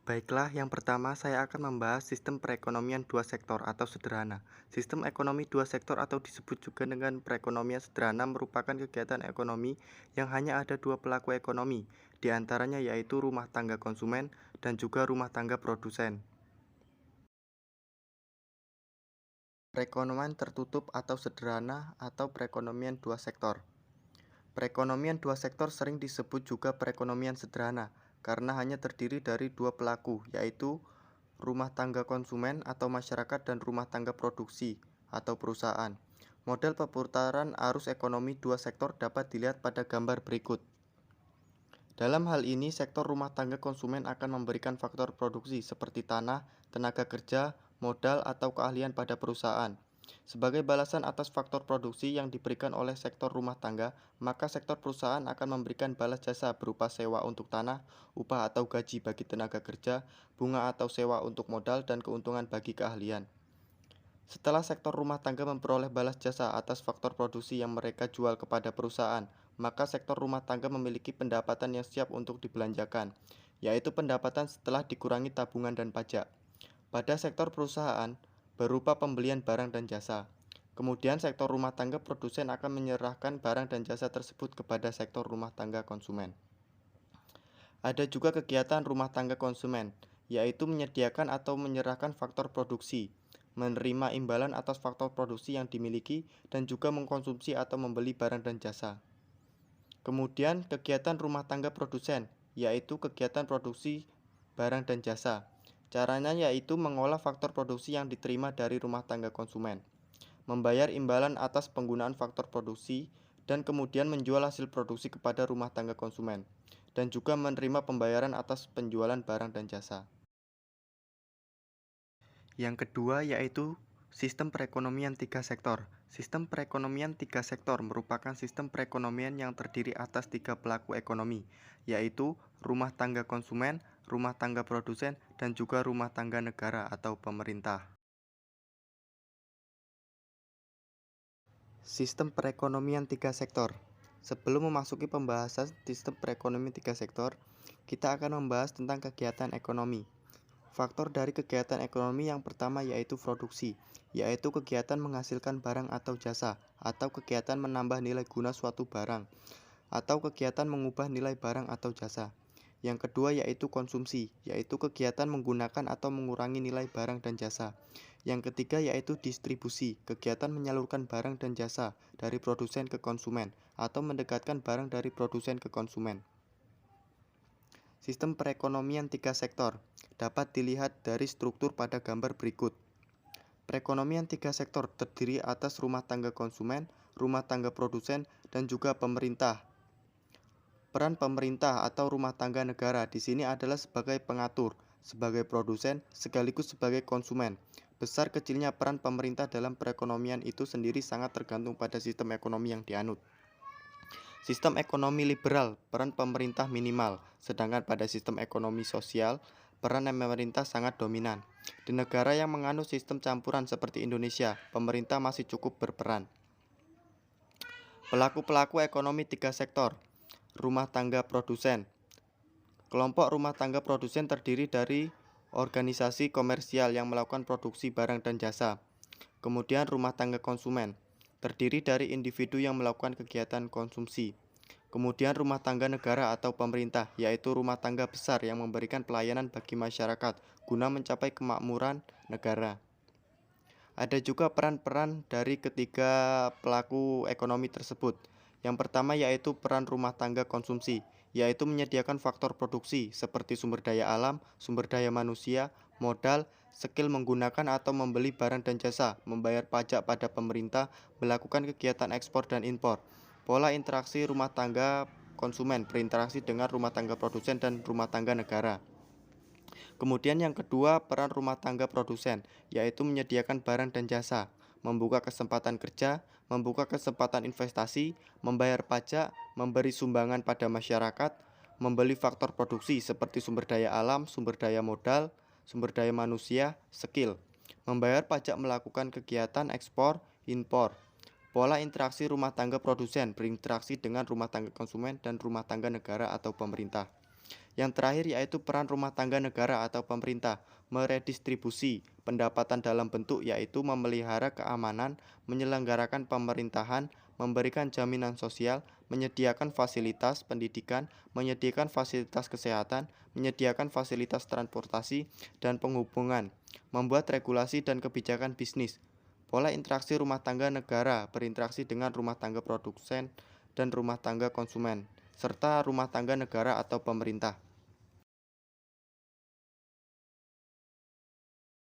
Baiklah, yang pertama saya akan membahas sistem perekonomian dua sektor atau sederhana. Sistem ekonomi dua sektor atau disebut juga dengan perekonomian sederhana merupakan kegiatan ekonomi yang hanya ada dua pelaku ekonomi, di antaranya yaitu rumah tangga konsumen dan juga rumah tangga produsen. Perekonomian tertutup atau sederhana atau perekonomian dua sektor. Perekonomian dua sektor sering disebut juga perekonomian sederhana karena hanya terdiri dari dua pelaku, yaitu rumah tangga konsumen atau masyarakat dan rumah tangga produksi atau perusahaan. Model perputaran arus ekonomi dua sektor dapat dilihat pada gambar berikut. Dalam hal ini, sektor rumah tangga konsumen akan memberikan faktor produksi seperti tanah, tenaga kerja, modal, atau keahlian pada perusahaan. Sebagai balasan atas faktor produksi yang diberikan oleh sektor rumah tangga, maka sektor perusahaan akan memberikan balas jasa berupa sewa untuk tanah, upah atau gaji bagi tenaga kerja, bunga atau sewa untuk modal, dan keuntungan bagi keahlian. Setelah sektor rumah tangga memperoleh balas jasa atas faktor produksi yang mereka jual kepada perusahaan, maka sektor rumah tangga memiliki pendapatan yang siap untuk dibelanjakan, yaitu pendapatan setelah dikurangi tabungan dan pajak. Pada sektor perusahaan, berupa pembelian barang dan jasa. Kemudian sektor rumah tangga produsen akan menyerahkan barang dan jasa tersebut kepada sektor rumah tangga konsumen. Ada juga kegiatan rumah tangga konsumen, yaitu menyediakan atau menyerahkan faktor produksi, menerima imbalan atas faktor produksi yang dimiliki, dan juga mengkonsumsi atau membeli barang dan jasa. Kemudian kegiatan rumah tangga produsen, yaitu kegiatan produksi barang dan jasa. Caranya yaitu mengolah faktor produksi yang diterima dari rumah tangga konsumen, membayar imbalan atas penggunaan faktor produksi, dan kemudian menjual hasil produksi kepada rumah tangga konsumen, dan juga menerima pembayaran atas penjualan barang dan jasa. Yang kedua yaitu sistem perekonomian tiga sektor. Sistem perekonomian tiga sektor merupakan sistem perekonomian yang terdiri atas tiga pelaku ekonomi, yaitu rumah tangga konsumen, rumah tangga produsen, dan juga rumah tangga negara atau pemerintah. Sistem perekonomian tiga sektor. Sebelum memasuki pembahasan sistem perekonomian tiga sektor, kita akan membahas tentang kegiatan ekonomi. Faktor dari kegiatan ekonomi yang pertama yaitu produksi, yaitu kegiatan menghasilkan barang atau jasa, atau kegiatan menambah nilai guna suatu barang, atau kegiatan mengubah nilai barang atau jasa. Yang kedua yaitu konsumsi, yaitu kegiatan menggunakan atau mengurangi nilai barang dan jasa. Yang ketiga yaitu distribusi, kegiatan menyalurkan barang dan jasa dari produsen ke konsumen, atau mendekatkan barang dari produsen ke konsumen. Sistem perekonomian tiga sektor dapat dilihat dari struktur pada gambar berikut. Perekonomian tiga sektor terdiri atas rumah tangga konsumen, rumah tangga produsen, dan juga pemerintah. Peran pemerintah atau rumah tangga negara di sini adalah sebagai pengatur, sebagai produsen, sekaligus sebagai konsumen. Besar kecilnya peran pemerintah dalam perekonomian itu sendiri sangat tergantung pada sistem ekonomi yang dianut. Sistem ekonomi liberal, peran pemerintah minimal, sedangkan pada sistem ekonomi sosial, peran pemerintah sangat dominan. Di negara yang menganut sistem campuran seperti Indonesia, pemerintah masih cukup berperan. Pelaku-pelaku ekonomi tiga sektor. Rumah tangga produsen. Kelompok rumah tangga produsen terdiri dari organisasi komersial yang melakukan produksi barang dan jasa. Kemudian rumah tangga konsumen, terdiri dari individu yang melakukan kegiatan konsumsi. Kemudian rumah tangga negara atau pemerintah, yaitu rumah tangga besar yang memberikan pelayanan bagi masyarakat guna mencapai kemakmuran negara. Ada juga peran-peran dari ketiga pelaku ekonomi tersebut. Yang pertama yaitu peran rumah tangga konsumsi, yaitu menyediakan faktor produksi seperti sumber daya alam, sumber daya manusia, modal, skill menggunakan atau membeli barang dan jasa, membayar pajak pada pemerintah, melakukan kegiatan ekspor dan impor. Pola interaksi rumah tangga konsumen berinteraksi dengan rumah tangga produsen dan rumah tangga negara. Kemudian yang kedua, peran rumah tangga produsen, yaitu menyediakan barang dan jasa, membuka kesempatan kerja, membuka kesempatan investasi, membayar pajak, memberi sumbangan pada masyarakat, membeli faktor produksi seperti sumber daya alam, sumber daya modal, sumber daya manusia, skill, membayar pajak melakukan kegiatan ekspor, impor. Pola interaksi rumah tangga produsen berinteraksi dengan rumah tangga konsumen dan rumah tangga negara atau pemerintah. Yang terakhir yaitu peran rumah tangga negara atau pemerintah, meredistribusi pendapatan dalam bentuk yaitu memelihara keamanan, menyelenggarakan pemerintahan, memberikan jaminan sosial, menyediakan fasilitas pendidikan, menyediakan fasilitas kesehatan, menyediakan fasilitas transportasi dan penghubungan, membuat regulasi dan kebijakan bisnis. Pola interaksi rumah tangga negara berinteraksi dengan rumah tangga produsen dan rumah tangga konsumen, serta rumah tangga negara atau pemerintah.